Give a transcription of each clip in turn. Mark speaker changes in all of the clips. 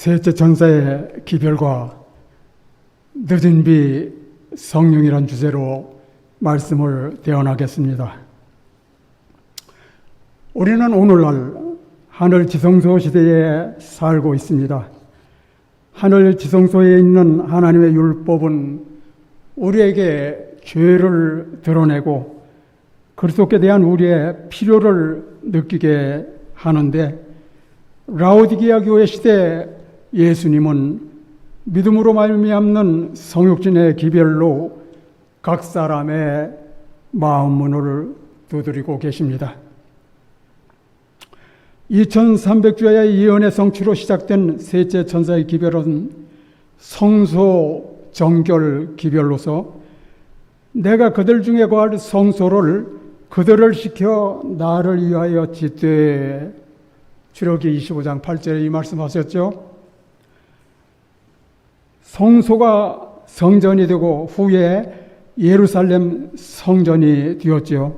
Speaker 1: 셋째 천사의 기별과 늦은 비 성령이란 주제로 말씀을 대언하겠습니다. 우리는 오늘날 하늘 지성소 시대에 살고 있습니다. 하늘 지성소에 있는 하나님의 율법은 우리에게 죄를 드러내고 그리스도께 대한 우리의 필요를 느끼게 하는데, 라오디게아 교회 시대 예수님은 믿음으로 말미암는 성육신의 기별로 각 사람의 마음 문을 두드리고 계십니다. 2300주의 예언의 성취로 시작된 셋째 천사의 기별은 성소 정결 기별로서 내가 그들 중에 거할 성소를 그들을 시켜 나를 위하여 짓되, 출애굽기 25장 8절에 이 말씀하셨죠. 성소가 성전이 되고 후에 예루살렘 성전이 되었지요.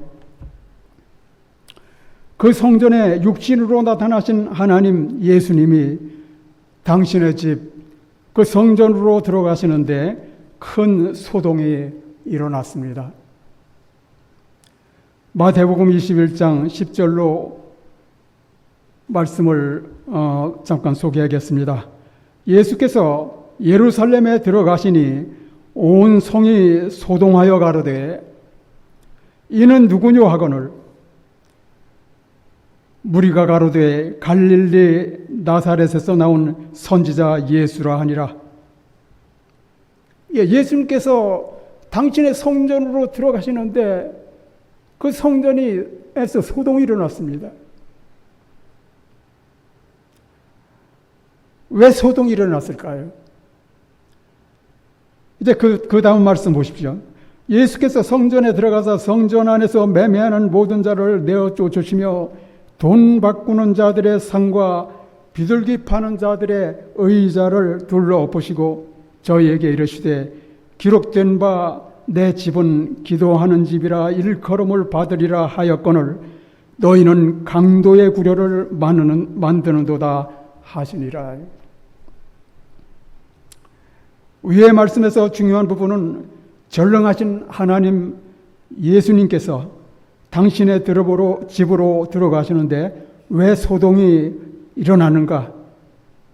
Speaker 1: 그 성전에 육신으로 나타나신 하나님 예수님이 당신의 집, 그 성전으로 들어가시는데 큰 소동이 일어났습니다. 마태복음 21장 10절로 말씀을 잠깐 소개하겠습니다. 예수께서 예루살렘에 들어가시니 온 성이 소동하여 가로되 이는 누구뇨 하거늘 무리가 가로되 갈릴리 나사렛에서 나온 선지자 예수라 하니라. 예수님께서 당신의 성전으로 들어가시는데 그 성전에서 소동이 일어났습니다. 왜 소동이 일어났을까요? 이제 그 다음 말씀 보십시오. 예수께서 성전에 들어가서 성전 안에서 매매하는 모든 자를 내어 쫓으시며 돈 바꾸는 자들의 상과 비둘기 파는 자들의 의자를 둘러 엎으시고 저희에게 이르시되 기록된 바 내 집은 기도하는 집이라 일컬음을 받으리라 하였거늘 너희는 강도의 구려를 만드는도다 하시니라. 위의 말씀에서 중요한 부분은 전능하신 하나님 예수님께서 당신의 집으로 들어가시는데 왜 소동이 일어나는가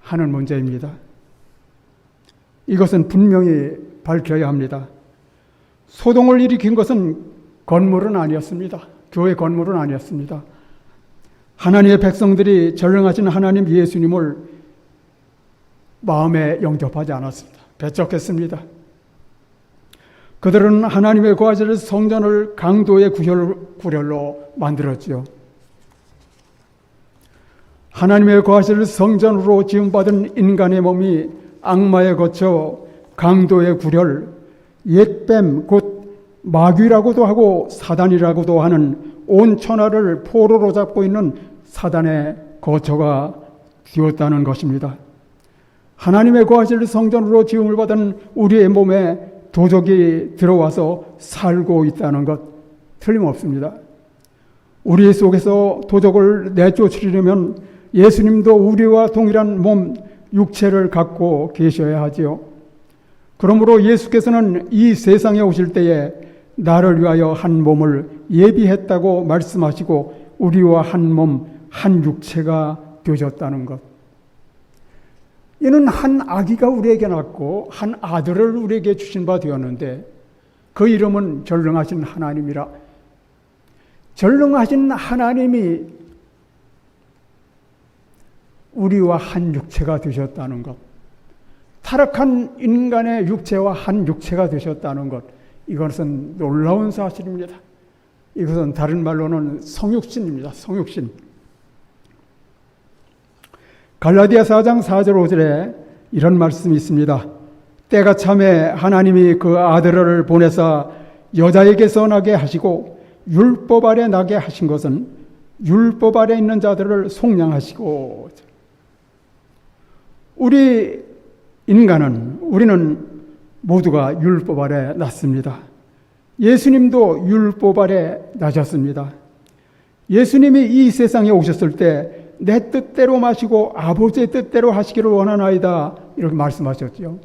Speaker 1: 하는 문제입니다. 이것은 분명히 밝혀야 합니다. 소동을 일으킨 것은 건물은 아니었습니다. 교회 건물은 아니었습니다. 하나님의 백성들이 전능하신 하나님 예수님을 마음에 영접하지 않았습니다. 배척했습니다. 그들은 하나님의 거하실 성전을 강도의 구렬로 만들었지요. 하나님의 거하실 성전으로 지음받은 인간의 몸이 악마에 거쳐 강도의 구렬, 옛뱀 곧 마귀라고도 하고 사단이라고도 하는 온 천하를 포로로 잡고 있는 사단의 거처가 되었다는 것입니다. 하나님의 거하실 성전으로 지음을 받은 우리의 몸에 도적이 들어와서 살고 있다는 것 틀림없습니다. 우리 속에서 도적을 내쫓으려면 예수님도 우리와 동일한 몸, 육체를 갖고 계셔야 하지요. 그러므로 예수께서는 이 세상에 오실 때에 나를 위하여 한 몸을 예비했다고 말씀하시고 우리와 한 몸, 한 육체가 되셨다는 것. 이는 한 아기가 우리에게 낳고 한 아들을 우리에게 주신 바 되었는데 그 이름은 전능하신 하나님이라. 전능하신 하나님이 우리와 한 육체가 되셨다는 것. 타락한 인간의 육체와 한 육체가 되셨다는 것. 이것은 놀라운 사실입니다. 이것은 다른 말로는 성육신입니다. 성육신. 갈라디아 4장 4절 5절에 이런 말씀이 있습니다. 때가 참에 하나님이 그 아들을 보내사 여자에게서 나게 하시고 율법 아래 나게 하신 것은 율법 아래 있는 자들을 속량하시고. 우리는 모두가 율법 아래 났습니다. 예수님도 율법 아래 나셨습니다. 예수님이 이 세상에 오셨을 때 내 뜻대로 마시고 아버지의 뜻대로 하시기를 원하나이다. 이렇게 말씀하셨죠.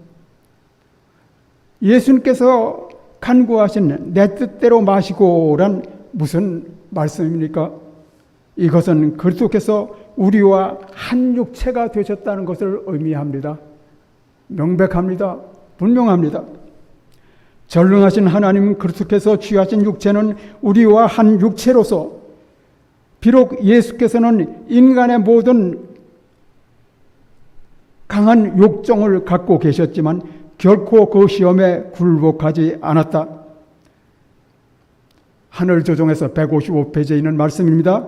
Speaker 1: 예수님께서 간구하신 내 뜻대로 마시고란 무슨 말씀입니까? 이것은 그리스도께서 우리와 한 육체가 되셨다는 것을 의미합니다. 명백합니다. 분명합니다. 전능하신 하나님 그리스도께서 취하신 육체는 우리와 한 육체로서 비록 예수께서는 인간의 모든 강한 욕정을 갖고 계셨지만 결코 그 시험에 굴복하지 않았다. 하늘 조정에서 155페이지에 있는 말씀입니다.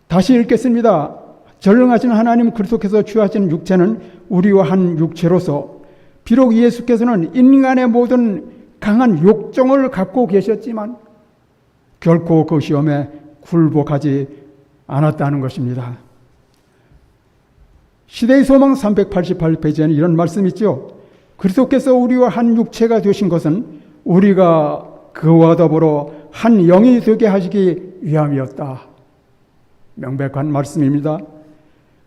Speaker 1: 다시 읽겠습니다. 전능하신 하나님 그리스도께서 취하신 육체는 우리와 한 육체로서 비록 예수께서는 인간의 모든 강한 욕정을 갖고 계셨지만 결코 그 시험에 굴복하지 않았다는 것입니다. 시대의 소망 388페이지에는 이런 말씀이 있죠. 그리스도께서 우리와 한 육체가 되신 것은 우리가 그와 더불어 한 영이 되게 하시기 위함이었다. 명백한 말씀입니다.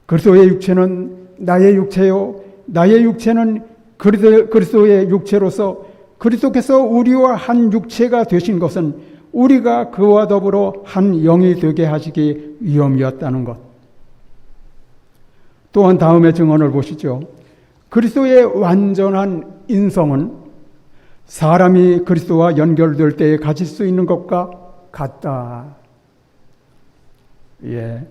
Speaker 1: 그리스도의 육체는 나의 육체요, 나의 육체는 그리스도의 육체로서 그리스도께서 우리와 한 육체가 되신 것은 우리가 그와 더불어 한 영이 되게 하시기 위함이었다는 것. 또한 다음의 증언을 보시죠. 그리스도의 완전한 인성은 사람이 그리스도와 연결될 때에 가질 수 있는 것과 같다. 예,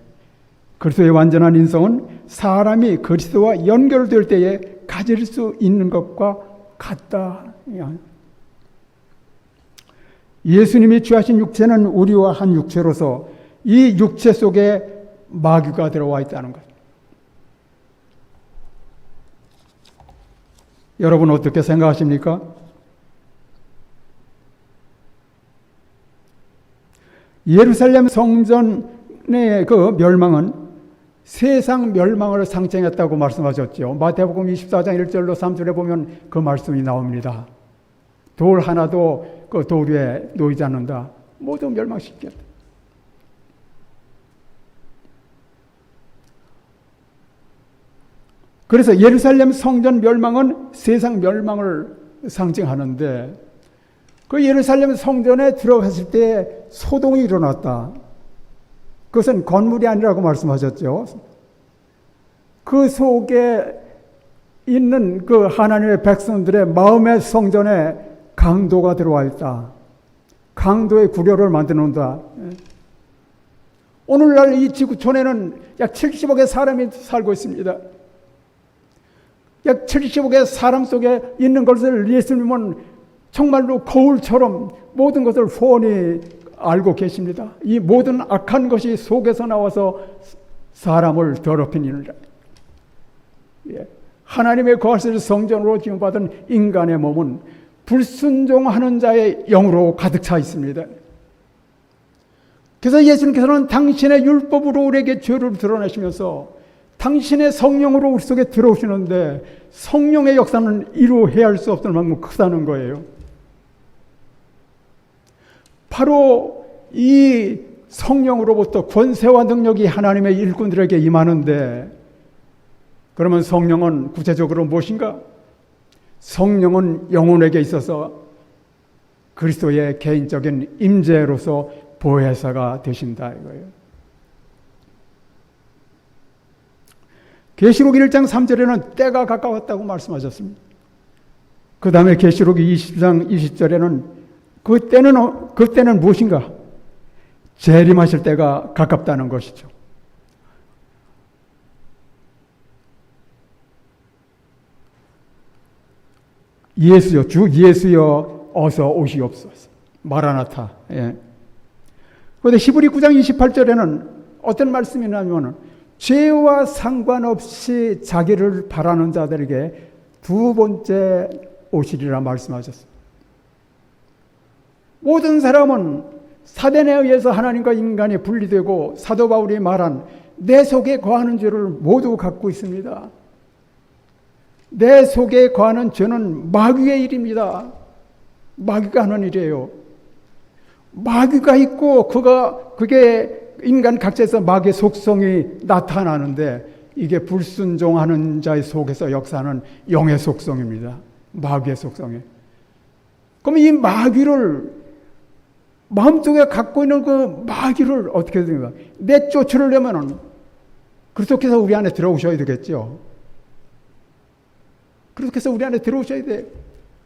Speaker 1: 그리스도의 완전한 인성은 사람이 그리스도와 연결될 때에 가질 수 있는 것과 같다. 예수님이 취하신 육체는 우리와 한 육체로서 이 육체 속에 마귀가 들어와 있다는 것. 여러분 어떻게 생각하십니까? 예루살렘 성전의 그 멸망은 세상 멸망을 상징했다고 말씀하셨죠. 마태복음 24장 1절로 3절에 보면 그 말씀이 나옵니다. 돌 하나도 그 돌 위에 놓이지 않는다. 모두 멸망시켰다. 그래서 예루살렘 성전 멸망은 세상 멸망을 상징하는데 그 예루살렘 성전에 들어갔을 때 소동이 일어났다. 그것은 건물이 아니라고 말씀하셨죠. 그 속에 있는 그 하나님의 백성들의 마음의 성전에 강도가 들어와 있다. 강도의 구려를 만들어 놓는다. 오늘날 이 지구촌에는 약 70억의 사람이 살고 있습니다. 약 70억의 사람 속에 있는 것을 예수님은 정말로 거울처럼 모든 것을 훤히 알고 계십니다. 이 모든 악한 것이 속에서 나와서 사람을 더럽히니라. 예. 하나님의 거하실 성전으로 지음받은 인간의 몸은 불순종하는 자의 영으로 가득 차 있습니다. 그래서 예수님께서는 당신의 율법으로 우리에게 죄를 드러내시면서 당신의 성령으로 우리 속에 들어오시는데 성령의 역사는 이루 헤아릴 수 없을 만큼 크다는 거예요. 바로 이 성령으로부터 권세와 능력이 하나님의 일꾼들에게 임하는데 그러면 성령은 구체적으로 무엇인가? 성령은 영혼에게 있어서 그리스도의 개인적인 임재로서 보혜사가 되신다 이거예요. 계시록 1장 3절에는 때가 가까웠다고 말씀하셨습니다. 그 다음에 계시록 20장 20절에는 그때는 무엇인가? 재림하실 때가 가깝다는 것이죠. 예수여, 주 예수여, 어서 오시옵소서. 마라나타. 예. 그런데 히브리 9장 28절에는 어떤 말씀이 나냐면 죄와 상관없이 자기를 바라는 자들에게 두 번째 오시리라 말씀하셨습니다. 모든 사람은 사단에 의해서 하나님과 인간이 분리되고 사도 바울이 말한 내 속에 거하는 죄를 모두 갖고 있습니다. 내 속에 거하는 죄는 마귀의 일입니다. 마귀가 하는 일이에요. 마귀가 있고 그게 인간 각자에서 마귀의 속성이 나타나는데 이게 불순종하는 자의 속에서 역사하는 영의 속성입니다. 마귀의 속성이. 그럼 이 마귀를 마음속에 갖고 있는 그 마귀를 어떻게 됩니까? 내쫓으려면은 그렇게 해서 우리 안에 들어오셔야 되겠죠. 그렇게 해서 우리 안에 들어오셔야 돼요.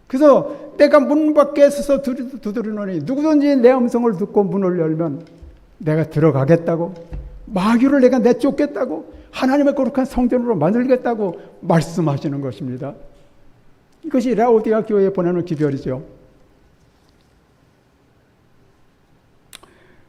Speaker 1: 그래서 내가 문 밖에 서서 두드리노니 누구든지 내 음성을 듣고 문을 열면 내가 들어가겠다고, 마귀를 내가 내쫓겠다고, 하나님의 거룩한 성전으로 만들겠다고 말씀하시는 것입니다. 이것이 라오디아 교회에 보내는 기별이죠.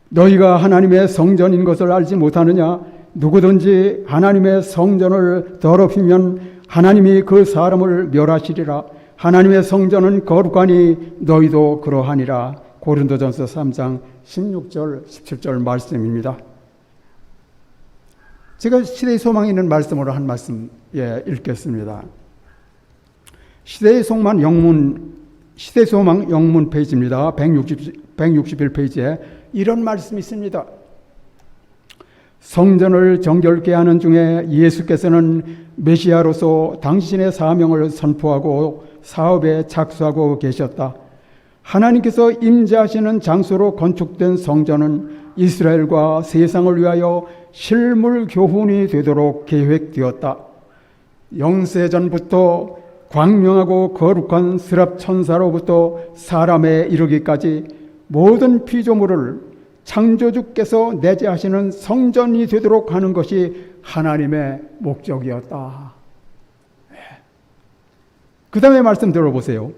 Speaker 1: 너희가 하나님의 성전인 것을 알지 못하느냐? 누구든지 하나님의 성전을 더럽히면 하나님이 그 사람을 멸하시리라. 하나님의 성전은 거룩하니 너희도 그러하니라. 고린도전서 3장 16절 17절 말씀입니다. 제가 시대의 소망이 있는 말씀으로 한 말씀 읽겠습니다. 시대의 소망 영문 페이지입니다. 161페이지에 이런 말씀이 있습니다. 성전을 정결케 하는 중에 예수께서는 메시아로서 당신의 사명을 선포하고 사업에 착수하고 계셨다. 하나님께서 임재하시는 장소로 건축된 성전은 이스라엘과 세상을 위하여 실물 교훈이 되도록 계획되었다. 영세전부터 광명하고 거룩한 스랍 천사로부터 사람에 이르기까지 모든 피조물을 창조주께서 내재하시는 성전이 되도록 하는 것이 하나님의 목적이었다. 그 다음에 말씀 들어보세요.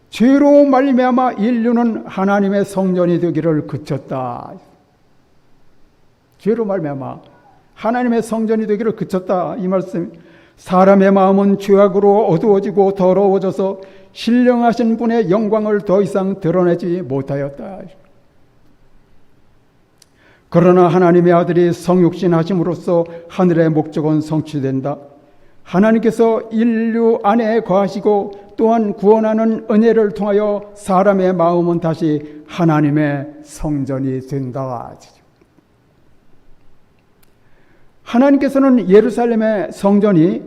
Speaker 1: 죄로 말미암아 인류는 하나님의 성전이 되기를 그쳤다. 죄로 말미암아 하나님의 성전이 되기를 그쳤다. 이 말씀. 사람의 마음은 죄악으로 어두워지고 더러워져서 신령하신 분의 영광을 더 이상 드러내지 못하였다. 그러나 하나님의 아들이 성육신 하심으로써 하늘의 목적은 성취된다. 하나님께서 인류 안에 거하시고 또한 구원하는 은혜를 통하여 사람의 마음은 다시 하나님의 성전이 된다. 하나님께서는 예루살렘의 성전이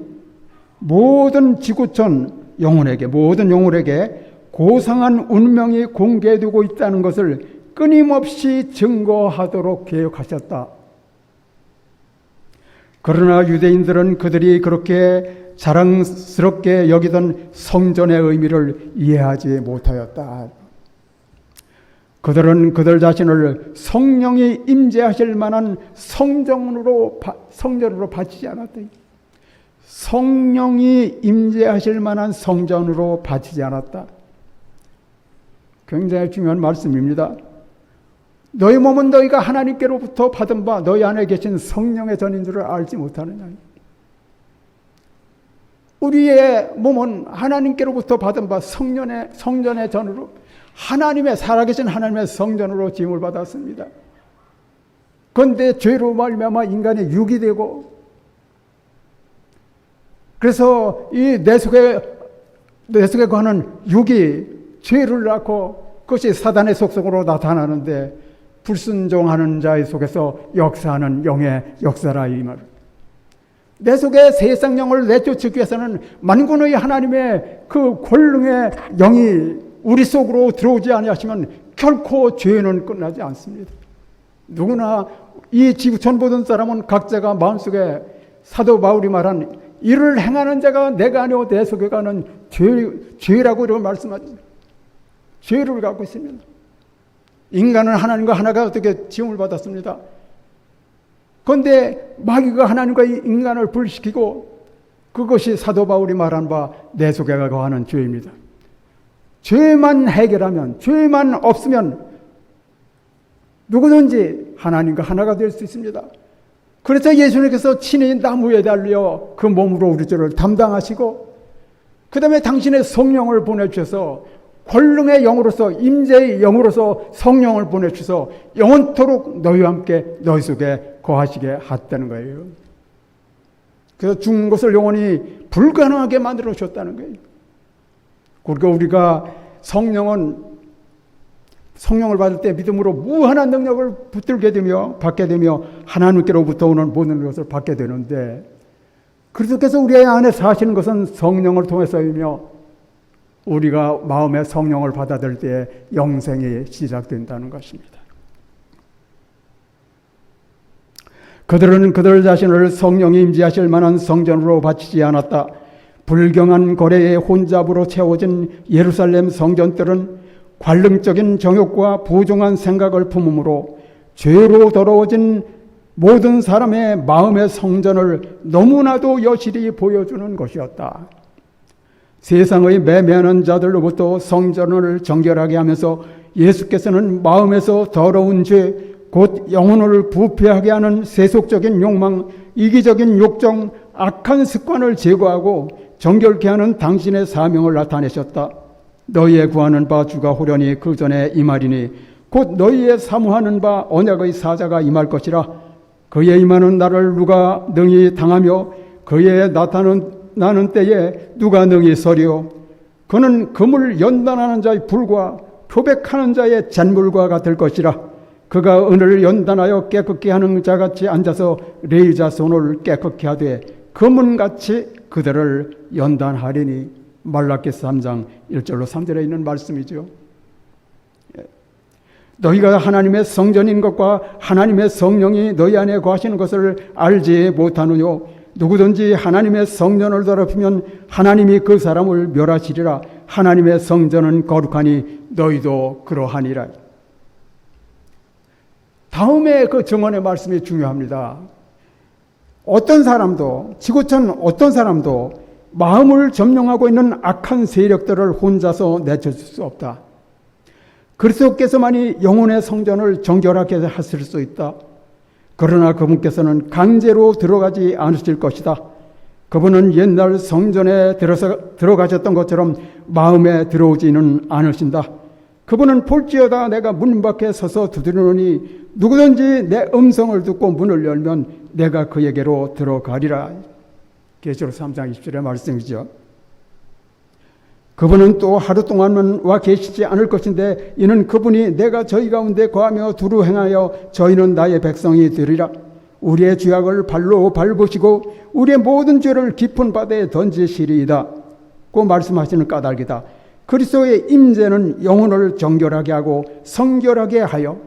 Speaker 1: 모든 지구촌 영혼에게, 모든 영혼에게 고상한 운명이 공개되고 있다는 것을 끊임없이 증거하도록 계획하셨다. 그러나 유대인들은 그들이 그렇게 자랑스럽게 여기던 성전의 의미를 이해하지 못하였다. 그들은 그들 자신을 성령이 임재하실 만한 성전으로 바치지 않았다. 성령이 임재하실 만한 성전으로 바치지 않았다. 굉장히 중요한 말씀입니다. 너희 몸은 너희가 하나님께로부터 받은 바 너희 안에 계신 성령의 전인 줄을 알지 못하느냐. 우리의 몸은 하나님께로부터 받은 바 성전의 전으로 하나님의 살아계신 하나님의 성전으로 지음을 받았습니다. 그런데 죄로 말미암아 인간이 육이 되고, 그래서 이 내 속에 거하는 육이 죄를 낳고 그것이 사단의 속성으로 나타나는데 불순종하는 자의 속에서 역사하는 영의 역사라 이 말. 내 속에 세상 영을 내쫓기 위해서는 만군의 하나님의 그 권능의 영이 우리 속으로 들어오지 아니하시면 결코 죄는 끝나지 않습니다. 누구나 이 지구촌 모든 사람은 각자가 마음속에 사도 바울이 말한 이를 행하는 자가 내가 아니오 내 속에 가는 죄라고 이렇게 말씀하죠. 죄를 갖고 있습니다. 인간은 하나님과 하나가 어떻게 지음을 받았습니다. 그런데 마귀가 하나님과 인간을 분리시키고 그것이 사도 바울이 말한 바 내 속에 거하는 죄입니다. 죄만 해결하면, 죄만 없으면 누구든지 하나님과 하나가 될 수 있습니다. 그래서 예수님께서 친히 나무에 달려 그 몸으로 우리 죄를 담당하시고 그 다음에 당신의 성령을 보내주셔서 권능의 영으로서, 임재의 영으로서 성령을 보내주셔서 영원토록 너희와 함께 너희 속에 거하시게 하셨다는 거예요. 그래서 죽는 것을 영원히 불가능하게 만들어 주셨다는 거예요. 그러니까 우리가 성령은 성령을 받을 때 믿음으로 무한한 능력을 붙들게 되며 받게 되며 하나님께로부터 오는 모든 것을 받게 되는데, 그리스도께서 우리 안에 사시는 것은 성령을 통해서이며 우리가 마음에 성령을 받아들일 때 영생이 시작된다는 것입니다. 그들은 그들 자신을 성령이 임재하실 만한 성전으로 바치지 않았다. 불경한 거래의 혼잡으로 채워진 예루살렘 성전들은 관능적인 정욕과 부정한 생각을 품음으로 죄로 더러워진 모든 사람의 마음의 성전을 너무나도 여실히 보여주는 것이었다. 세상의 매매하는 자들로부터 성전을 정결하게 하면서 예수께서는 마음에서 더러운 죄, 곧 영혼을 부패하게 하는 세속적인 욕망, 이기적인 욕정, 악한 습관을 제거하고 정결케 하는 당신의 사명을 나타내셨다. 너희의 구하는 바 주가 호련히 그 전에 임하리니 곧 너희의 사모하는 바 언약의 사자가 임할 것이라. 그의 임하는 날을 누가 능히 당하며 그의 나타나는 때에 누가 능히 서리오. 그는 그물 연단하는 자의 불과 표백하는 자의 잿물과 같을 것이라. 그가 은을 연단하여 깨끗게 하는 자같이 앉아서 레위 자손을 깨끗게 하되 금은같이 그들을 연단하리니. 말라기서 3장 1절로 3절에 있는 말씀이죠. 너희가 하나님의 성전인 것과 하나님의 성령이 너희 안에 거하시는 것을 알지 못하느뇨. 누구든지 하나님의 성전을 더럽히면 하나님이 그 사람을 멸하시리라. 하나님의 성전은 거룩하니 너희도 그러하니라. 다음에 그 증언의 말씀이 중요합니다. 어떤 사람도, 지구촌 어떤 사람도 마음을 점령하고 있는 악한 세력들을 혼자서 내쫓을 수 없다. 그리스도께서만이 영혼의 성전을 정결하게 하실 수 있다. 그러나 그분께서는 강제로 들어가지 않으실 것이다. 그분은 옛날 성전에 들어가셨던 것처럼 마음에 들어오지는 않으신다. 그분은 볼지어다 내가 문 밖에 서서 두드리노니 누구든지 내 음성을 듣고 문을 열면 내가 그에게로 들어가리라. 계시록 3장 20절의 말씀이죠. 그분은 또 하루 동안은 와 계시지 않을 것인데 이는 그분이 내가 저희 가운데 거하며 두루 행하여 저희는 나의 백성이 되리라. 우리의 죄악을 발로 밟으시고 우리의 모든 죄를 깊은 바다에 던지시리이다. 고 말씀하시는 까닭이다. 그리스도의 임재는 영혼을 정결하게 하고 성결하게 하여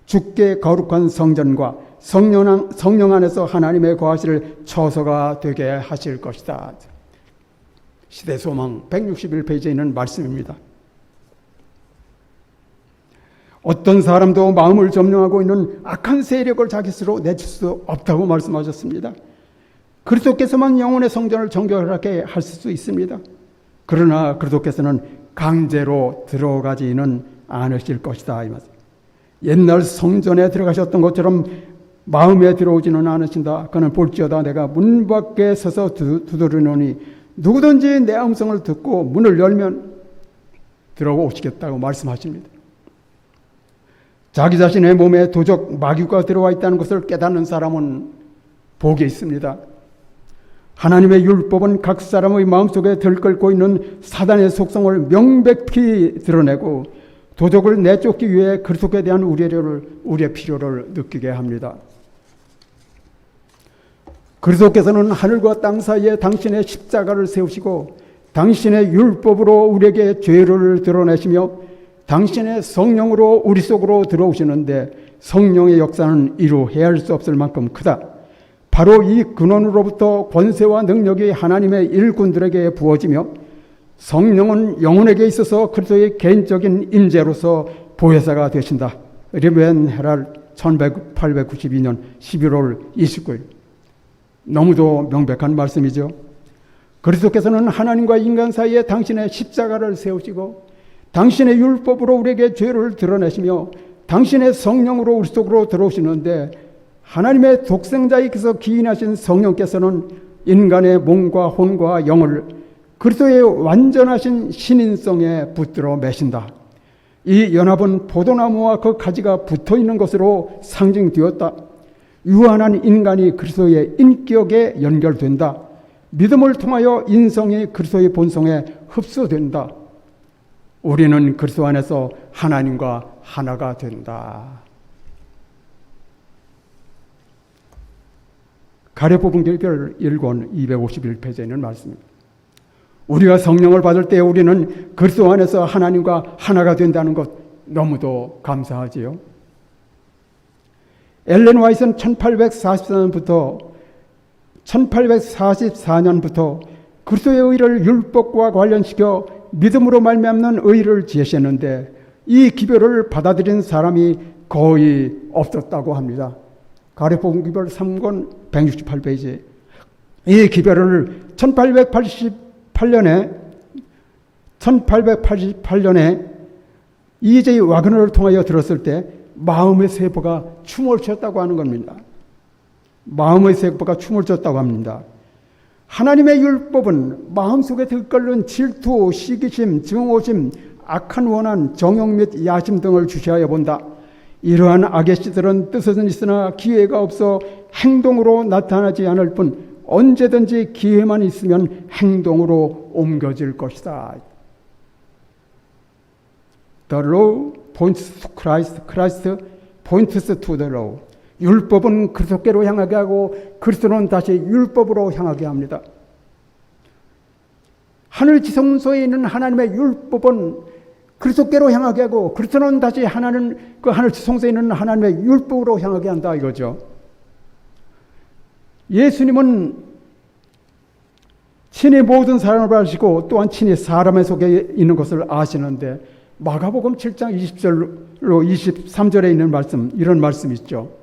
Speaker 1: 주께 거룩한 성전과 성령 안에서 하나님의 거하실 처소가 되게 하실 것이다. 시대소망 161페이지에 있는 말씀입니다. 어떤 사람도 마음을 점령하고 있는 악한 세력을 자기 스스로 내칠 수 없다고 말씀하셨습니다. 그리스도께서만 영혼의 성전을 정결하게 하실 수 있습니다. 그러나 그리스도께서는 강제로 들어가지는 않으실 것이다. 이 말씀. 옛날 성전에 들어가셨던 것처럼 마음에 들어오지는 않으신다. 그는 볼지어다 내가 문 밖에 서서 두드리노니 누구든지 내 음성을 듣고 문을 열면 들어오시겠다고 말씀하십니다. 자기 자신의 몸에 도적 마귀가 들어와 있다는 것을 깨닫는 사람은 복이 있습니다. 하나님의 율법은 각 사람의 마음속에 들끓고 있는 사단의 속성을 명백히 드러내고 도적을 내쫓기 위해 그리스도에 대한 우리의 필요를 느끼게 합니다. 그리스도께서는 하늘과 땅 사이에 당신의 십자가를 세우시고 당신의 율법으로 우리에게 죄를 드러내시며 당신의 성령으로 우리 속으로 들어오시는데 성령의 역사는 이루 헤아릴 수 없을 만큼 크다. 바로 이 근원으로부터 권세와 능력이 하나님의 일꾼들에게 부어지며 성령은 영혼에게 있어서 그리스도의 개인적인 임재로서 보혜사가 되신다. 리벤 헤랄 1892년 11월 29일. 너무도 명백한 말씀이죠. 그리스도께서는 하나님과 인간 사이에 당신의 십자가를 세우시고 당신의 율법으로 우리에게 죄를 드러내시며 당신의 성령으로 우리 속으로 들어오시는데 하나님의 독생자이께서 기인하신 성령께서는 인간의 몸과 혼과 영을 그리스도의 완전하신 신인성에 붙들어 매신다. 이 연합은 포도나무와 그 가지가 붙어있는 것으로 상징되었다. 유한한 인간이 그리스도의 인격에 연결된다. 믿음을 통하여 인성이 그리스도의 본성에 흡수된다. 우리는 그리스도 안에서 하나님과 하나가 된다. 가랴복음기별 1권 251페이지에 있는 말씀입니다. 우리가 성령을 받을 때 우리는 그리스도 안에서 하나님과 하나가 된다는 것 너무도 감사하지요. 엘렌 화이트는 1844년부터 그리스도의 의를 율법과 관련시켜 믿음으로 말미암는 의를 제시했는데 이 기별을 받아들인 사람이 거의 없었다고 합니다. 가랴복음기별 3권 168페이지. 이 기별을 1888년에 이제이 와그너를 통하여 들었을 때 마음의 세포가 춤을 췄다고 하는 겁니다. 마음의 세포가 춤을 췄다고 합니다. 하나님의 율법은 마음속에 들끓는 질투, 시기심, 증오심, 악한 원한, 정욕 및 야심 등을 주시하여 본다. 이러한 악의 씨들은 뜻은 있으나 기회가 없어 행동으로 나타나지 않을 뿐 언제든지 기회만 있으면 행동으로 옮겨질 것이다. The law points to Christ, Christ points to the law. 율법은 그리스도께로 향하게 하고 그리스도는 다시 율법으로 향하게 합니다. 하늘 지성소에 있는 하나님의 율법은 그리스도께로 향하게 하고 그리스도는 다시 그 하늘 지성소에 있는 하나님의 율법으로 향하게 한다 이거죠. 예수님은 친히 모든 사람을 아시고 또한 친히 사람의 속에 있는 것을 아시는데 마가복음 7장 20절로 23절에 있는 말씀, 이런 말씀이 있죠.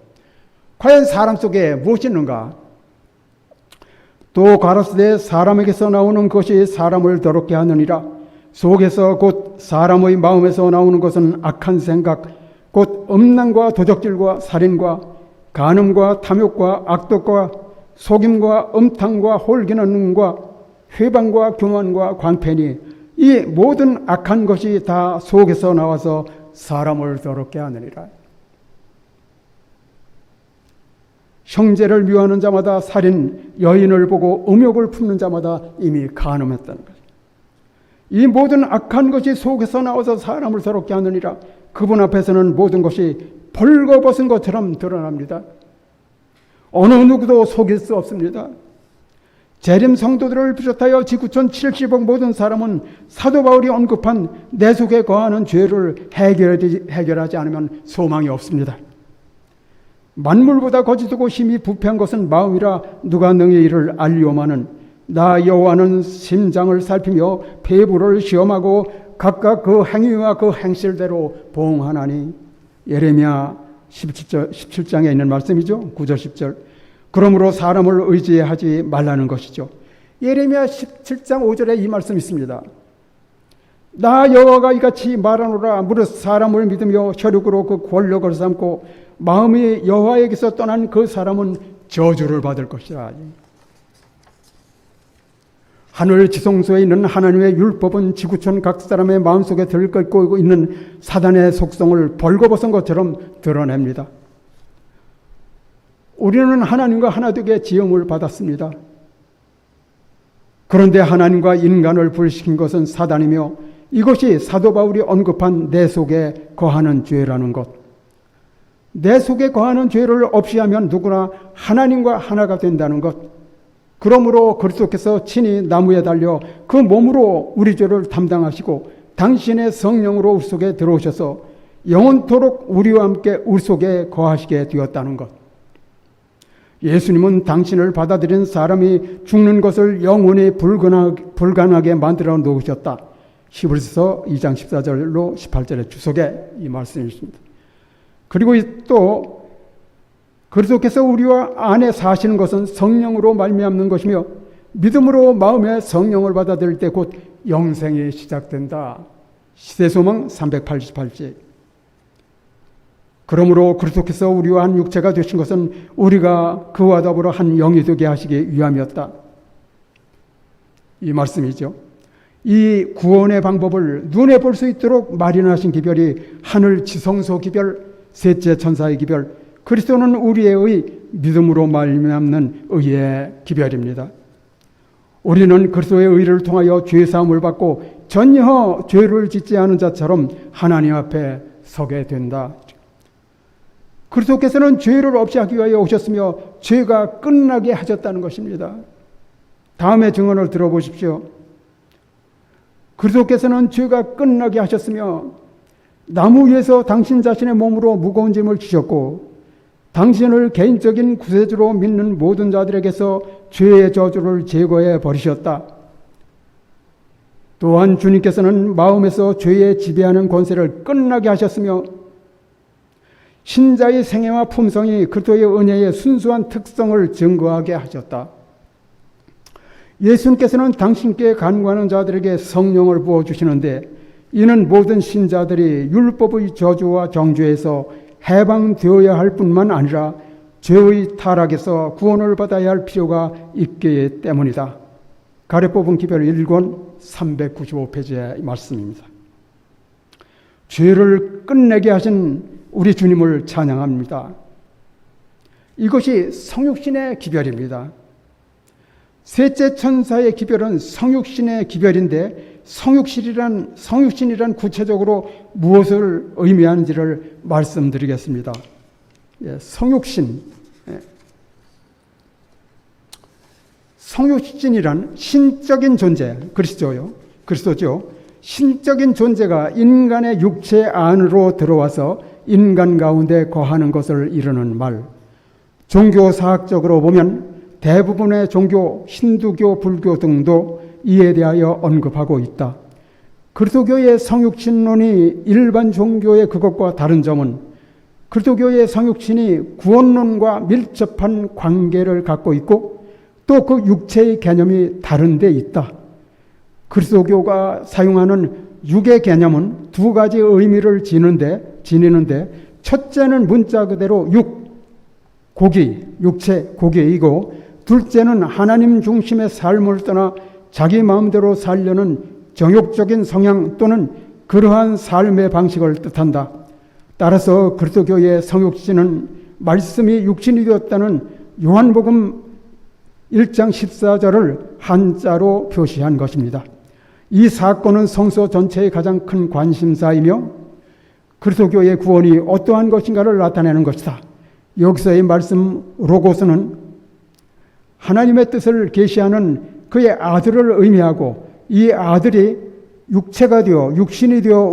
Speaker 1: 과연 사람 속에 무엇이 있는가? 또 가라사대 사람에게서 나오는 것이 사람을 더럽게 하느니라. 속에서 곧 사람의 마음에서 나오는 것은 악한 생각, 곧 음란과 도적질과 살인과 간음과 탐욕과 악독과 속임과 음탕과 홀기는 능과 회방과 교만과 광패니 이 모든 악한 것이 다 속에서 나와서 사람을 더럽게 하느니라. 형제를 미워하는 자마다 살인, 여인을 보고 음욕을 품는 자마다 이미 간음했다는 것입니다. 이 모든 악한 것이 속에서 나와서 사람을 더럽게 하느니라. 그분 앞에서는 모든 것이 벌거벗은 것처럼 드러납니다. 어느 누구도 속일 수 없습니다. 재림 성도들을 비롯하여 지구촌 70억 모든 사람은 사도 바울이 언급한 내 속에 거하는 죄를 해결하지 않으면 소망이 없습니다. 만물보다 거짓되고 힘이 부패한 것은 마음이라 누가 능히 이를 알리오마는 나 여호와는 심장을 살피며 폐부를 시험하고 각각 그 행위와 그 행실대로 보응하나니. 예레미야 17장에 있는 말씀이죠. 9절 10절. 그러므로 사람을 의지하지 말라는 것이죠. 예레미야 17장 5절에 이 말씀이 있습니다. 나 여호와가 이같이 말하노라. 무릇 사람을 믿으며 혈육으로 그 권력을 삼고 마음이 여호와에게서 떠난 그 사람은 저주를 받을 것이라. 하늘 지성소에 있는 하나님의 율법은 지구촌 각 사람의 마음속에 들끓고 있는 사단의 속성을 벌거벗은 것처럼 드러냅니다. 우리는 하나님과 하나 되게 지음을 받았습니다. 그런데 하나님과 인간을 분리시킨 것은 사단이며 이것이 사도 바울이 언급한 내 속에 거하는 죄라는 것. 내 속에 거하는 죄를 없이 하면 누구나 하나님과 하나가 된다는 것. 그러므로 그리스도께서 친히 나무에 달려 그 몸으로 우리 죄를 담당하시고 당신의 성령으로 우리 속에 들어오셔서 영원토록 우리와 함께 우리 속에 거하시게 되었다는 것. 예수님은 당신을 받아들인 사람이 죽는 것을 영원히 불가능하게 만들어 놓으셨다. 히브리서 2장 14절로 18절의 주석에 이 말씀이 있습니다. 그리고 또 그리스도께서 우리와 안에 사시는 것은 성령으로 말미암는 것이며 믿음으로 마음에 성령을 받아들일 때 곧 영생이 시작된다. 시대소망 388지. 그러므로 그리스도께서 우리와 한 육체가 되신 것은 우리가 그와 더불어 한 영이 되게 하시기 위함이었다. 이 말씀이죠. 이 구원의 방법을 눈에 볼 수 있도록 마련하신 기별이 하늘 지성소 기별, 셋째 천사의 기별, 그리스도는 우리의 의, 믿음으로 말미암는 의의 기별입니다. 우리는 그리스도의 의를 통하여 죄 사함을 받고 전혀 죄를 짓지 않은 자처럼 하나님 앞에 서게 된다. 그리스도께서는 죄를 없이 하기 위하여 오셨으며 죄가 끝나게 하셨다는 것입니다. 다음의 증언을 들어보십시오. 그리스도께서는 죄가 끝나게 하셨으며 나무 위에서 당신 자신의 몸으로 무거운 짐을 지셨고 당신을 개인적인 구세주로 믿는 모든 자들에게서 죄의 저주를 제거해 버리셨다. 또한 주님께서는 마음에서 죄에 지배하는 권세를 끝나게 하셨으며 신자의 생애와 품성이 그리스도의 은혜의 순수한 특성을 증거하게 하셨다. 예수님께서는 당신께 간구하는 자들에게 성령을 부어주시는데 이는 모든 신자들이 율법의 저주와 정죄에서 해방되어야 할 뿐만 아니라 죄의 타락에서 구원을 받아야 할 필요가 있기 때문이다. 가래 뽑은 기별 1권 395페이지의 말씀입니다. 죄를 끝내게 하신 우리 주님을 찬양합니다. 이것이 성육신의 기별입니다. 셋째 천사의 기별은 성육신의 기별인데 성육신이란 구체적으로 무엇을 의미하는지를 말씀드리겠습니다. 성육신. 성육신이란 신적인 존재, 그리스도죠. 신적인 존재가 인간의 육체 안으로 들어와서 인간 가운데 거하는 것을 이르는 말. 종교사학적으로 보면 대부분의 종교, 힌두교, 불교 등도 이에 대하여 언급하고 있다. 그리스도교의 성육신론이 일반 종교의 그것과 다른 점은 그리스도교의 성육신이 구원론과 밀접한 관계를 갖고 있고 또 그 육체의 개념이 다른 데 있다. 그리스도교가 사용하는 육의 개념은 두 가지 의미를 지니는데 첫째는 문자 그대로 육체, 고기이고 둘째는 하나님 중심의 삶을 떠나 자기 마음대로 살려는 정욕적인 성향 또는 그러한 삶의 방식을 뜻한다. 따라서 그리스도교의 성육신은 말씀이 육신이 되었다는 요한복음 1장 14절을 한자로 표시한 것입니다. 이 사건은 성서 전체의 가장 큰 관심사이며 그리스도교의 구원이 어떠한 것인가를 나타내는 것이다. 여기서의 말씀 로고스는 하나님의 뜻을 계시하는 그의 아들을 의미하고 이 아들이 육체가 되어 육신이 되어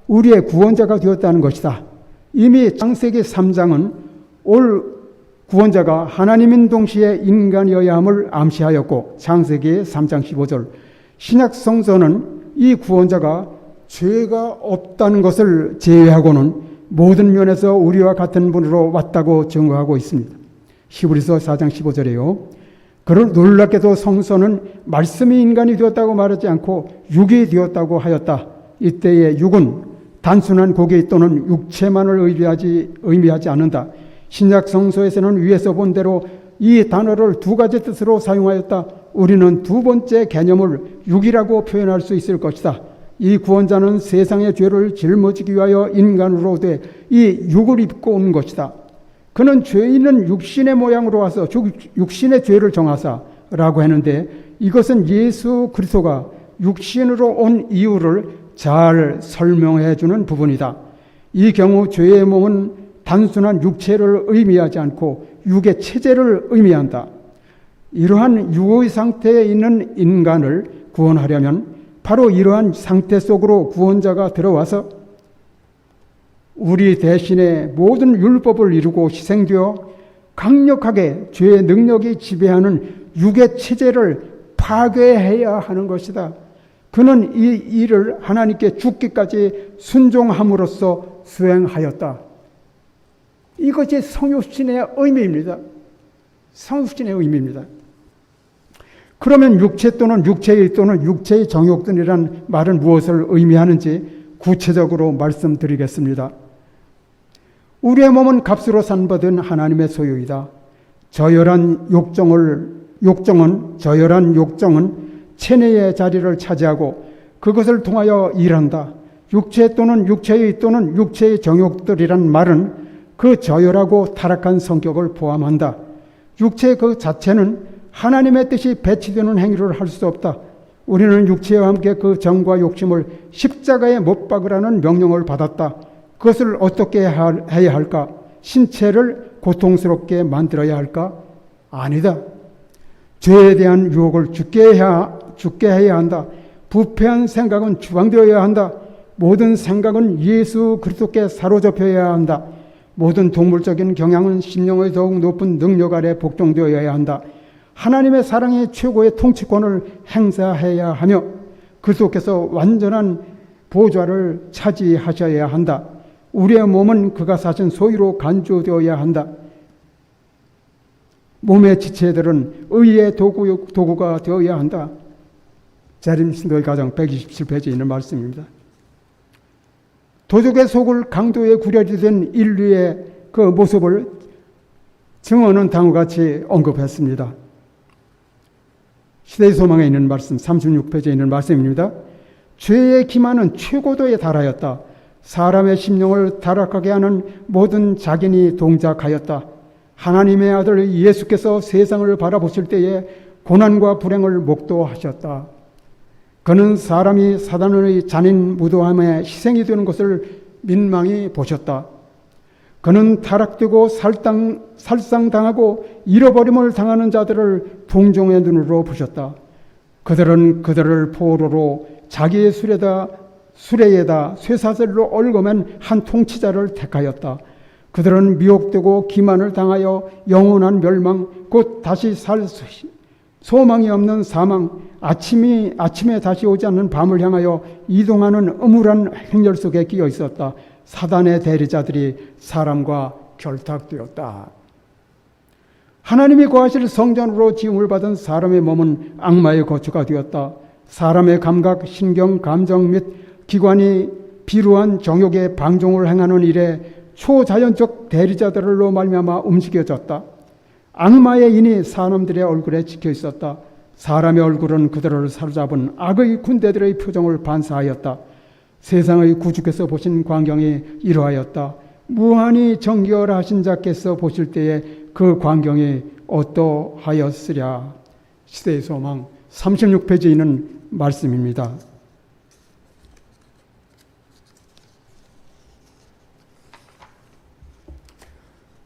Speaker 1: 우리의 구원자가 되었다는 것이다. 이미 창세기 3장은 올 구원자가 하나님인 동시에 인간이어야 함을 암시하였고 창세기 3장 15절 신약 성서는 이 구원자가 죄가 없다는 것을 제외하고는 모든 면에서 우리와 같은 분으로 왔다고 증거하고 있습니다. 히브리서 4장 15절이에요. 그를 놀랍게도 성서는 말씀이 인간이 되었다고 말하지 않고 육이 되었다고 하였다. 이때의 육은 단순한 고기 또는 육체만을 의미하지 않는다. 신약 성서에서는 위에서 본 대로 이 단어를 두 가지 뜻으로 사용하였다. 우리는 두 번째 개념을 육이라고 표현할 수 있을 것이다. 이 구원자는 세상의 죄를 짊어지기 위하여 인간으로 돼 이 육을 입고 온 것이다. 그는 죄인은 육신의 모양으로 와서 육신의 죄를 정하사라고 했는데 이것은 예수 그리스도가 육신으로 온 이유를 잘 설명해 주는 부분이다. 이 경우 죄의 몸은 단순한 육체를 의미하지 않고 육의 체제를 의미한다. 이러한 육의 상태에 있는 인간을 구원하려면 바로 이러한 상태 속으로 구원자가 들어와서 우리 대신에 모든 율법을 이루고 희생되어 강력하게 죄의 능력이 지배하는 육의 체제를 파괴해야 하는 것이다. 그는 이 일을 하나님께 죽기까지 순종함으로써 수행하였다. 이것이 성육신의 의미입니다. 성육신의 의미입니다. 그러면 육체 또는 육체의 정욕들이란 말은 무엇을 의미하는지 구체적으로 말씀드리겠습니다. 우리의 몸은 값으로 산받은 하나님의 소유이다. 저열한 욕정은 체내의 자리를 차지하고 그것을 통하여 일한다. 육체 또는 육체의 정욕들이란 말은 그 저열하고 타락한 성격을 포함한다. 육체 그 자체는 하나님의 뜻이 배치되는 행위를 할 수 없다. 우리는 육체와 함께 그 정과 욕심을 십자가에 못 박으라는 명령을 받았다. 그것을 어떻게 해야 할까? 신체를 고통스럽게 만들어야 할까? 아니다. 죄에 대한 유혹을 죽게 해야 한다. 부패한 생각은 추방되어야 한다. 모든 생각은 예수 그리스도께 사로잡혀야 한다. 모든 동물적인 경향은 심령의 더욱 높은 능력 아래 복종되어야 한다. 하나님의 사랑의 최고의 통치권을 행사해야 하며 그리스도께서 완전한 보좌를 차지하셔야 한다. 우리의 몸은 그가 사신 소유로 간주되어야 한다. 몸의 지체들은 의의 도구가 되어야 한다. 재림 신도의 가정 127페이지에 있는 말씀입니다. 도적의 속을 강도에 구려지 된 인류의 그 모습을 증언은 다음과 같이 언급했습니다. 시대의 소망에 있는 말씀 36페이지에 있는 말씀입니다. 죄의 기만은 최고도에 달하였다. 사람의 심령을 타락하게 하는 모든 작인이 동작하였다. 하나님의 아들 예수께서 세상을 바라보실 때에 고난과 불행을 목도하셨다. 그는 사람이 사단의 잔인 무도함에 희생이 되는 것을 민망히 보셨다. 그는 타락되고 살상당하고 잃어버림을 당하는 자들을 동정의 눈으로 보셨다. 그들은 그들을 포로로 자기의 수레에다 쇠사슬로 얽어맨 한 통치자를 택하였다. 그들은 미혹되고 기만을 당하여 영원한 멸망, 곧 다시 살 소망이 없는 사망, 아침에 다시 오지 않는 밤을 향하여 이동하는 음울한 행렬 속에 끼어 있었다. 사단의 대리자들이 사람과 결탁되었다. 하나님이 거하실 성전으로 지음을 받은 사람의 몸은 악마의 거처가 되었다. 사람의 감각, 신경, 감정 및 기관이 비루한 정욕의 방종을 행하는 일에 초자연적 대리자들로 말미암아 움직여졌다. 악마의 인이 사람들의 얼굴에 찍혀 있었다. 사람의 얼굴은 그들을 사로잡은 악의 군대들의 표정을 반사하였다. 세상의 구주께서 보신 광경이 이러하였다. 무한히 정결하신 자께서 보실 때에 그 광경이 어떠하였으랴. 시대의 소망 36페이지에 있는 말씀입니다.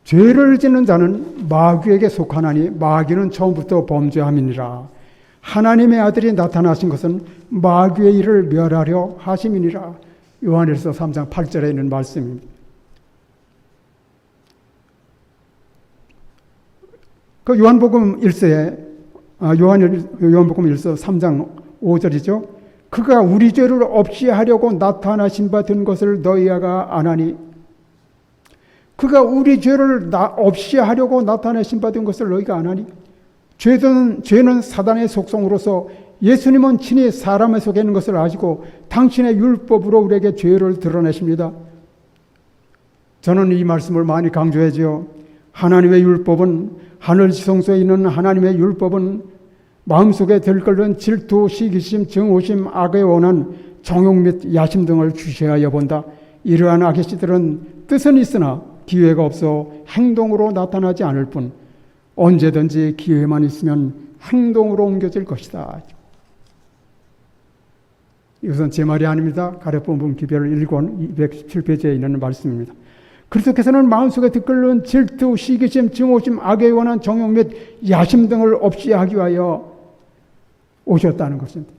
Speaker 1: 죄를 짓는 자는 마귀에게 속하나니 마귀는 처음부터 범죄함이니라. 하나님의 아들이 나타나신 것은 마귀의 일을 멸하려 하심이니라. 요한일서 3장 8절에 있는 말씀입니다. 그 요한복음 1서에 요한복음 1서 3장 5절이죠. 그가 우리 죄를 없이 하려고 나타나신 바 된 것을 너희가 아나니, 그가 우리 죄를 없이 하려고 나타내신 바 된 것을 너희가 아나니. 죄는 사단의 속성으로서 예수님은 친히 사람의 속에 있는 것을 아시고 당신의 율법으로 우리에게 죄를 드러내십니다. 저는 이 말씀을 많이 강조하지요. 하나님의 율법은, 하늘 지성소에 있는 하나님의 율법은 마음속에 들끓는 질투, 시기심, 증오심, 악의 원한, 정욕 및 야심 등을 주시하여 본다. 이러한 악의 씨들은 뜻은 있으나 기회가 없어 행동으로 나타나지 않을 뿐 언제든지 기회만 있으면 행동으로 옮겨질 것이다. 이것은 제 말이 아닙니다. 가래본문 기별 1권 217페이지에 있는 말씀입니다. 그리스도께서는 마음속에 들끓는 질투, 시기심, 증오심, 악에 원한 정욕 및 야심 등을 없이 하기 위하여 오셨다는 것입니다.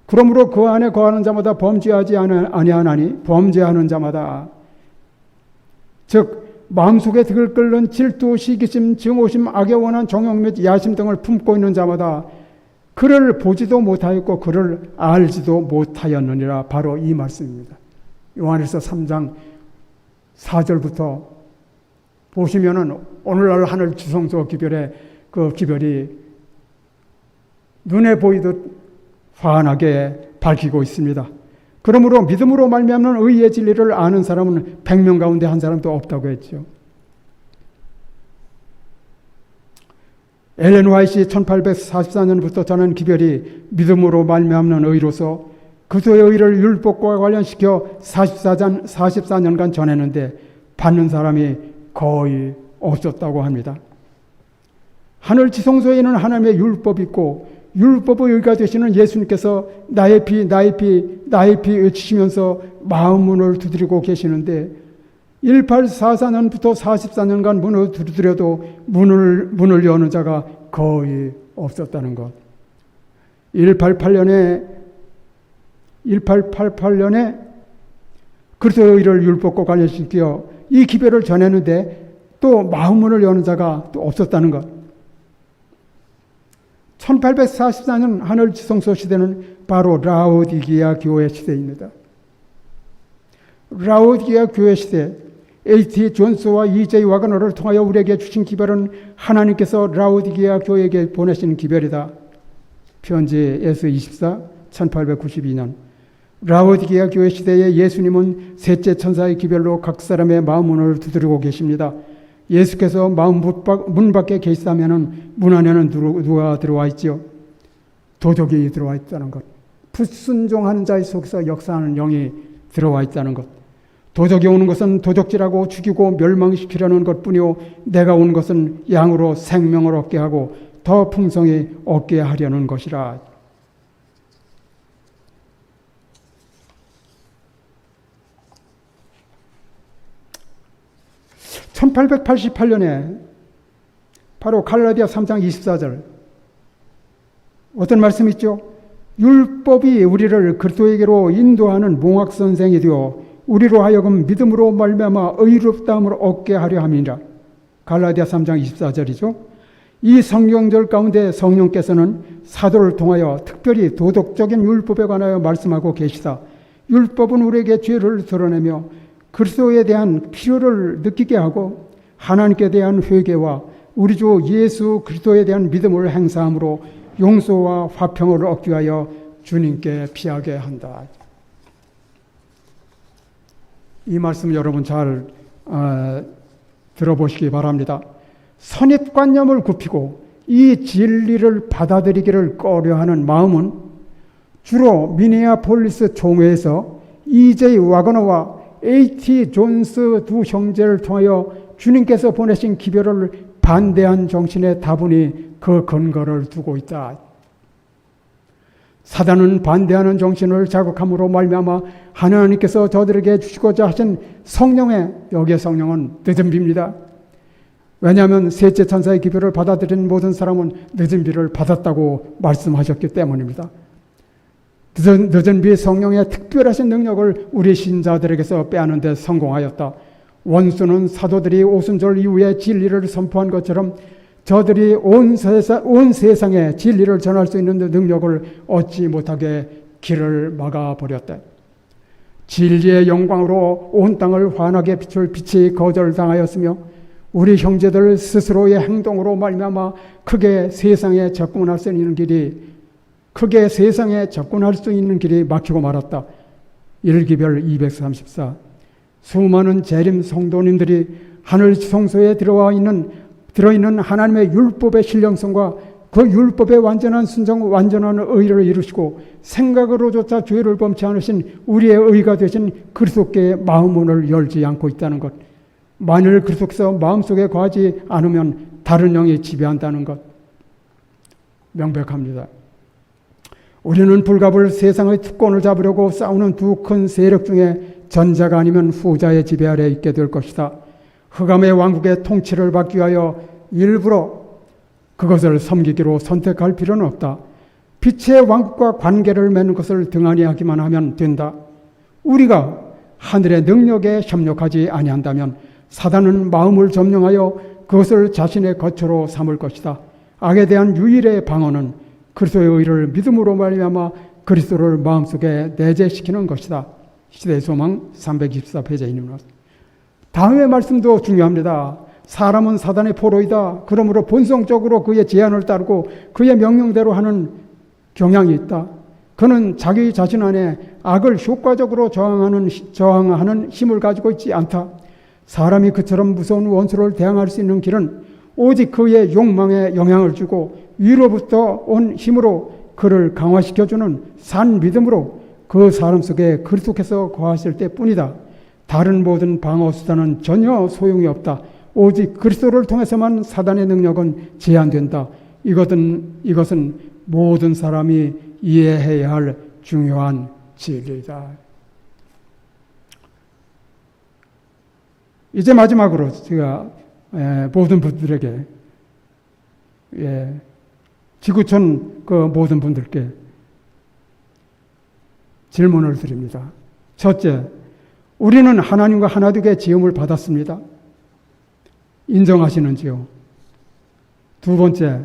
Speaker 1: 그러므로 그 안에 거하는 자마다 범죄하지 아니하나니 범죄하는 자마다, 즉 마음속에 들끓는 질투, 시기심, 증오심, 악에 원한 정욕 및 야심 등을 품고 있는 자마다 그를 보지도 못하였고 그를 알지도 못하였느니라. 바로 이 말씀입니다. 요한일서 3장 4절부터 보시면은 오늘날 하늘 지성소 기별의 그 기별이 눈에 보이듯 환하게 밝히고 있습니다. 그러므로 믿음으로 말미암는 의의 진리를 아는 사람은 100명 가운데 한 사람도 없다고 했죠. 엘렌 화이트 1844년부터 저는 기별이 믿음으로 말미암는 의로서 그리스도의 의를 율법과 관련시켜 44년간 전했는데 받는 사람이 거의 없었다고 합니다. 하늘 지성소에는 하나님의 율법이 있고 율법의 의가 되시는 예수님께서 나의 피 외치시면서 마음 문을 두드리고 계시는데 1844년부터 44년간 문을 두드려도 문을 여는 자가 거의 없었다는 것. 1888년에 그리스도의 의를 율법과 관련시켜 이 기별을 전했는데 또 마음문을 여는 자가 또 없었다는 것. 1844년 하늘 지성소 시대는 바로 라오디게아 교회 시대입니다. 라오디게아 교회 시대, A.T. 존스와 E.J. 와그너를 통하여 우리에게 주신 기별은 하나님께서 라오디게아 교회에게 보내신 기별이다. 편지 S24 1892년. 라오디게아 교회 시대에 예수님은 셋째 천사의 기별로 각 사람의 마음 문을 두드리고 계십니다. 예수께서 마음 문 밖에 계시다면 문 안에는 누가 들어와 있지요? 도적이 들어와 있다는 것. 불순종하는 자의 속에서 역사하는 영이 들어와 있다는 것. 도적이 오는 것은 도적질하고 죽이고 멸망시키려는 것뿐이요 내가 온 것은 양으로 생명을 얻게 하고 더 풍성히 얻게 하려는 것이라. (1888년에) 바로 갈라디아 3장 24절 어떤 말씀이 있죠? 율법이 우리를 그리스도에게로 인도하는 몽학선생이 되어 우리로 하여금 믿음으로 말미암아 의롭다함을 얻게 하려 함이니라. 갈라디아 3장 24절이죠. 이 성경절 가운데 성령께서는 사도를 통하여 특별히 도덕적인 율법에 관하여 말씀하고 계시다. 율법은 우리에게 죄를 드러내며 그리스도에 대한 필요를 느끼게 하고 하나님께 대한 회개와 우리 주 예수 그리스도에 대한 믿음을 행사함으로 용서와 화평을 얻기 위하여 주님께 피하게 한다. 이 말씀 여러분 잘 들어보시기 바랍니다. 선입관념을 굽히고 이 진리를 받아들이기를 꺼려하는 마음은 주로 미네아폴리스 총회에서 E.J. 와그너와 A.T. 존스 두 형제를 통하여 주님께서 보내신 기별을 반대한 정신의 다분히 그 근거를 두고 있다. 사단은 반대하는 정신을 자극함으로 말미암아 하나님께서 저들에게 주시고자 하신 성령의, 여기에 성령은 늦은 비입니다. 왜냐하면 셋째 천사의 기별을 받아들인 모든 사람은 늦은 비를 받았다고 말씀하셨기 때문입니다. 늦은 비 성령의 특별하신 능력을 우리 신자들에게서 빼앗는 데 성공하였다. 원수는 사도들이 오순절 이후에 진리를 선포한 것처럼 저들이 온 세상에 진리를 전할 수 있는 능력을 얻지 못하게 길을 막아버렸다. 진리의 영광으로 온 땅을 환하게 비출 빛이 거절당하였으며 우리 형제들 스스로의 행동으로 말미암아 크게 세상에 접근할 수 있는 길이 막히고 말았다. 일기별 234. 수많은 재림 성도님들이 하늘 지성소에 들어있는 하나님의 율법의 신령성과 그 율법의 완전한 순종, 완전한 의를 이루시고 생각으로조차 죄를 범치 않으신 우리의 의가 되신 그리스도께 마음문을 열지 않고 있다는 것. 만일 그리스도께서 마음속에 거하지 않으면 다른 영이 지배한다는 것. 명백합니다. 우리는 불갑을 세상의 특권을 잡으려고 싸우는 두 큰 세력 중에 전자가 아니면 후자의 지배 아래 있게 될 것이다. 흑암의 왕국의 통치를 받기 위하여 일부러 그것을 섬기기로 선택할 필요는 없다. 빛의 왕국과 관계를 맺는 것을 등한히 하기만 하면 된다. 우리가 하늘의 능력에 협력하지 아니한다면 사단은 마음을 점령하여 그것을 자신의 거처로 삼을 것이다. 악에 대한 유일의 방어는 그리스도의 의를 믿음으로 말미암아 그리스도를 마음속에 내재시키는 것이다. 시대의 소망 324페이지입니다. 다음의 말씀도 중요합니다. 사람은 사단의 포로이다. 그러므로 본성적으로 그의 제안을 따르고 그의 명령대로 하는 경향이 있다. 그는 자기 자신 안에 악을 효과적으로 저항하는 힘을 가지고 있지 않다. 사람이 그처럼 무서운 원수를 대항할 수 있는 길은 오직 그의 욕망에 영향을 주고 위로부터 온 힘으로 그를 강화시켜주는 산 믿음으로 그 사람 속에 그리스도께서 거하실 때뿐이다. 다른 모든 방어 수단은 전혀 소용이 없다. 오직 그리스도를 통해서만 사단의 능력은 제한된다. 이것은 모든 사람이 이해해야 할 중요한 진리다. 이제 마지막으로 제가 모든 분들에게, 지구촌 그 모든 분들께 질문을 드립니다. 첫째, 우리는 하나님과 하나되게 지음을 받았습니다. 인정하시는지요? 두 번째,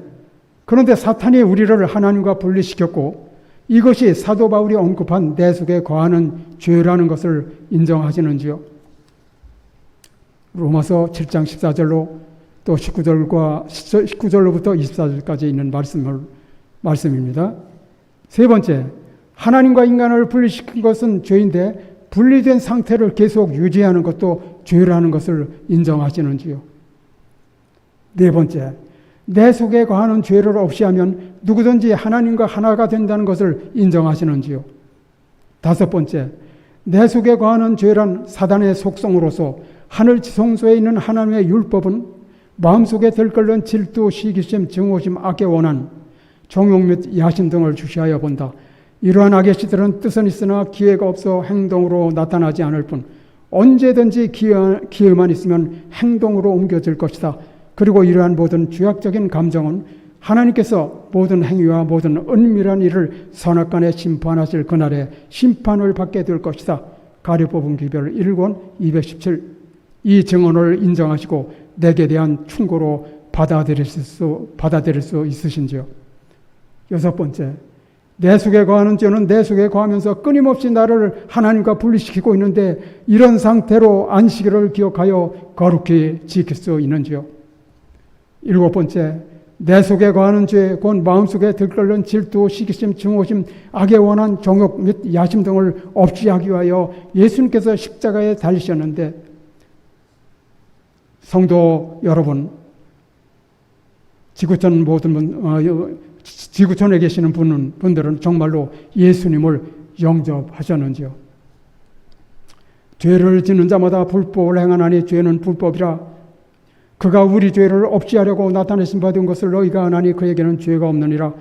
Speaker 1: 그런데 사탄이 우리를 하나님과 분리시켰고 이것이 사도 바울이 언급한 내 속에 거하는 죄라는 것을 인정하시는지요? 로마서 7장 14절로 또 19절로부터 24절까지 있는 말씀입니다. 세 번째, 하나님과 인간을 분리시킨 것은 죄인데 분리된 상태를 계속 유지하는 것도 죄라는 것을 인정하시는지요? 네 번째, 내 속에 거하는 죄를 없이 하면 누구든지 하나님과 하나가 된다는 것을 인정하시는지요? 다섯 번째, 내 속에 거하는 죄란 사단의 속성으로서 하늘 지성소에 있는 하나님의 율법은 마음속에 들끓는 질투, 시기심, 증오심, 악의 원한, 정욕 및 야심 등을 주시하여 본다. 이러한 악의 씨들은 뜻은 있으나 기회가 없어 행동으로 나타나지 않을 뿐 언제든지 기회만 있으면 행동으로 옮겨질 것이다. 그리고 이러한 모든 죄악적인 감정은 하나님께서 모든 행위와 모든 은밀한 일을 선악간에 심판하실 그날에 심판을 받게 될 것이다. 가려뽑은 기별 1권 217. 이 증언을 인정하시고 내게 대한 충고로 받아들일 수 있으신지요? 여섯 번째, 내 속에 거하는 죄는 내 속에 거하면서 끊임없이 나를 하나님과 분리시키고 있는데 이런 상태로 안식일을 기억하여 거룩히 지킬 수 있는지요? 일곱 번째, 내 속에 거하는 죄, 곧 마음속에 들끓는 질투, 시기심, 증오심, 악의 원한, 정욕 및 야심 등을 없이 하기 위하여 예수님께서 십자가에 달리셨는데 성도 여러분, 지구촌에 계시는 분들은 정말로 예수님을 영접하셨는지요? 죄를 짓는 자마다 불법을 행하나니 죄는 불법이라. 그가 우리 죄를 없이 하려고 나타내신 바 된 것을 너희가 아나니 그에게는 죄가 없느니라.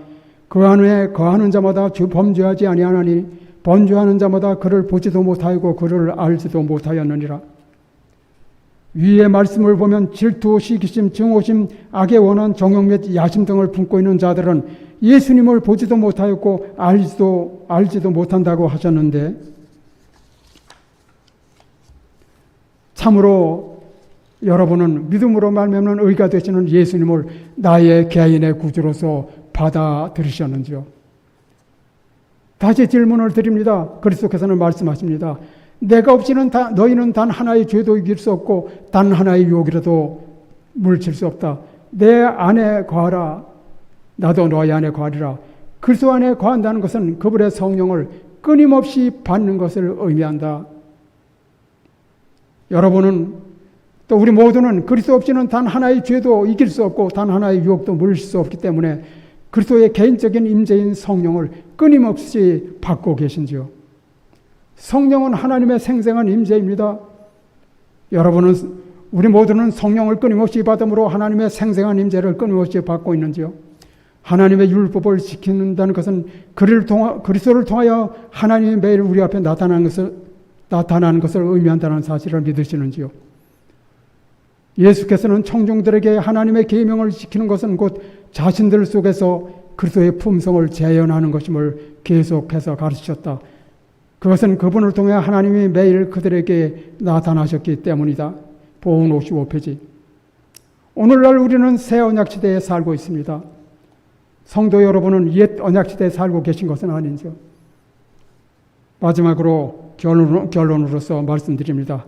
Speaker 1: 그 안에 거하는 자마다 범죄하지 아니하나니 범죄하는 자마다 그를 보지도 못하고 그를 알지도 못하였느니라. 위의 말씀을 보면 질투, 시기심, 증오심, 악의 원한, 정욕 및 야심 등을 품고 있는 자들은 예수님을 보지도 못하였고 알지도 못한다고 하셨는데 참으로 여러분은 믿음으로 말미암는 의가 되시는 예수님을 나의 개인의 구주로서 받아들이셨는지요? 다시 질문을 드립니다. 그리스도께서는 말씀하십니다. 내가 없이는 너희는 단 하나의 죄도 이길 수 없고 단 하나의 유혹이라도 물칠 수 없다. 내 안에 거하라. 나도 너희 안에 거하리라. 그리스도 안에 거한다는 것은 그분의 성령을 끊임없이 받는 것을 의미한다. 여러분은 또 우리 모두는 그리스도 없이는 단 하나의 죄도 이길 수 없고 단 하나의 유혹도 물릴 수 없기 때문에 그리스도의 개인적인 임재인 성령을 끊임없이 받고 계신지요? 성령은 하나님의 생생한 임재입니다. 우리 모두는 성령을 끊임없이 받음으로 하나님의 생생한 임재를 끊임없이 받고 있는지요? 하나님의 율법을 지킨다는 것은 그리스도를 통하여 하나님이 매일 우리 앞에 나타나는 것을 의미한다는 사실을 믿으시는지요? 예수께서는 청중들에게 하나님의 계명을 지키는 것은 곧 자신들 속에서 그리스도의 품성을 재현하는 것임을 계속해서 가르치셨다. 그것은 그분을 통해 하나님이 매일 그들에게 나타나셨기 때문이다. 보은 55페이지. 오늘날 우리는 새 언약시대에 살고 있습니다. 성도 여러분은 옛 언약시대에 살고 계신 것은 아닌지요? 마지막으로 결론으로서 말씀드립니다.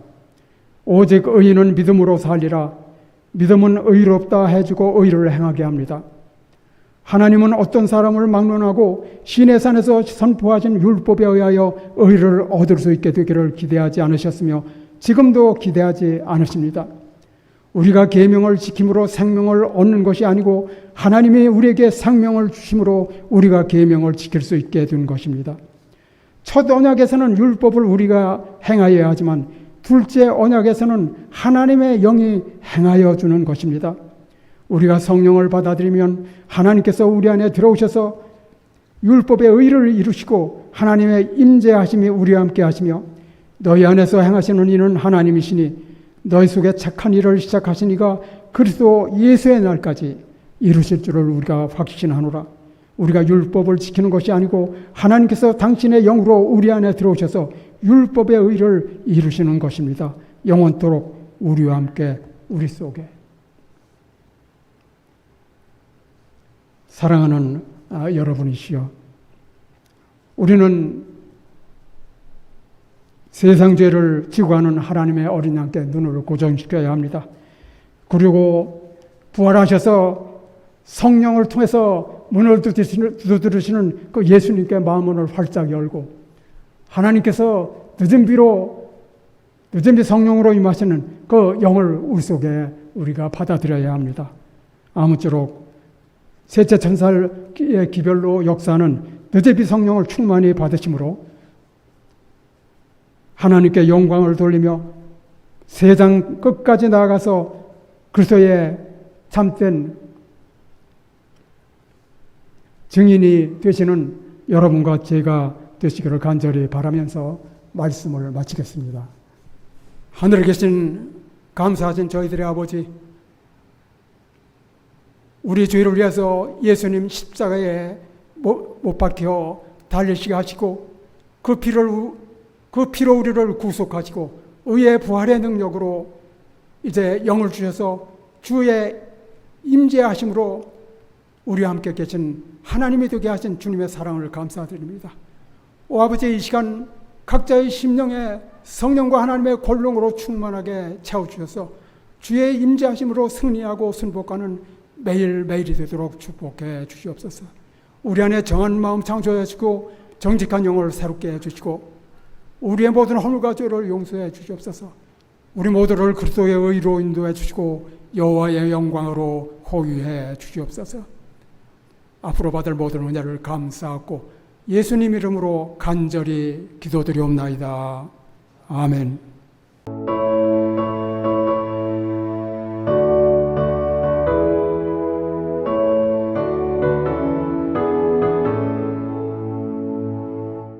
Speaker 1: 오직 의인은 믿음으로 살리라. 믿음은 의롭다 해주고 의를 행하게 합니다. 하나님은 어떤 사람을 막론하고 시내산에서 선포하신 율법에 의하여 의를 얻을 수 있게 되기를 기대하지 않으셨으며 지금도 기대하지 않으십니다. 우리가 계명을 지킴으로 생명을 얻는 것이 아니고 하나님이 우리에게 생명을 주심으로 우리가 계명을 지킬 수 있게 된 것입니다. 첫 언약에서는 율법을 우리가 행하여야 하지만 둘째 언약에서는 하나님의 영이 행하여 주는 것입니다. 우리가 성령을 받아들이면 하나님께서 우리 안에 들어오셔서 율법의 의를 이루시고 하나님의 임재하심이 우리와 함께 하시며 너희 안에서 행하시는 이는 하나님이시니 너희 속에 착한 일을 시작하신 이가 그리스도 예수의 날까지 이루실 줄을 우리가 확신하노라. 우리가 율법을 지키는 것이 아니고 하나님께서 당신의 영으로 우리 안에 들어오셔서 율법의 의를 이루시는 것입니다. 영원토록 우리와 함께 우리 속에. 사랑하는 여러분이시여, 우리는 세상 죄를 지고 가는 하나님의 어린 양께 눈을 고정시켜야 합니다. 그리고 부활하셔서 성령을 통해서 문을 두드리시는 그 예수님께 마음문을 활짝 열고 하나님께서 늦은 비 성령으로 임하시는 그 영을 우리 속에 우리가 받아들여야 합니다. 아무쪼록 셋째 천사의 기별로 역사하는 늦은 비 성령을 충만히 받으심으로 하나님께 영광을 돌리며 세상 끝까지 나아가서 그리스도의 참된 증인이 되시는 여러분과 제가 되시기를 간절히 바라면서 말씀을 마치겠습니다. 하늘에 계신 감사하신 저희들의 아버지, 우리 죄를 위해서 예수님 십자가에 못 박혀 달리시게 하시고 그 피로 우리를 구속하시고 의의 부활의 능력으로 이제 영을 주셔서 주의 임재하심으로 우리와 함께 계신 하나님이 되게 하신 주님의 사랑을 감사드립니다. 오 아버지, 이 시간 각자의 심령에 성령과 하나님의 권능으로 충만하게 채워주셔서 주의 임재하심으로 승리하고 순복하는 매일매일이 되도록 축복해 주시옵소서. 우리 안에 정한 마음 창조해 주시고 정직한 영을 새롭게 해주시고 우리의 모든 허물과 죄를 용서해 주시옵소서. 우리 모두를 그리스도의 의로 인도해 주시고 여호와의 영광으로 호유해 주시옵소서. 앞으로 받을 모든 은혜를 감사하고 예수님 이름으로 간절히 기도드리옵나이다. 아멘.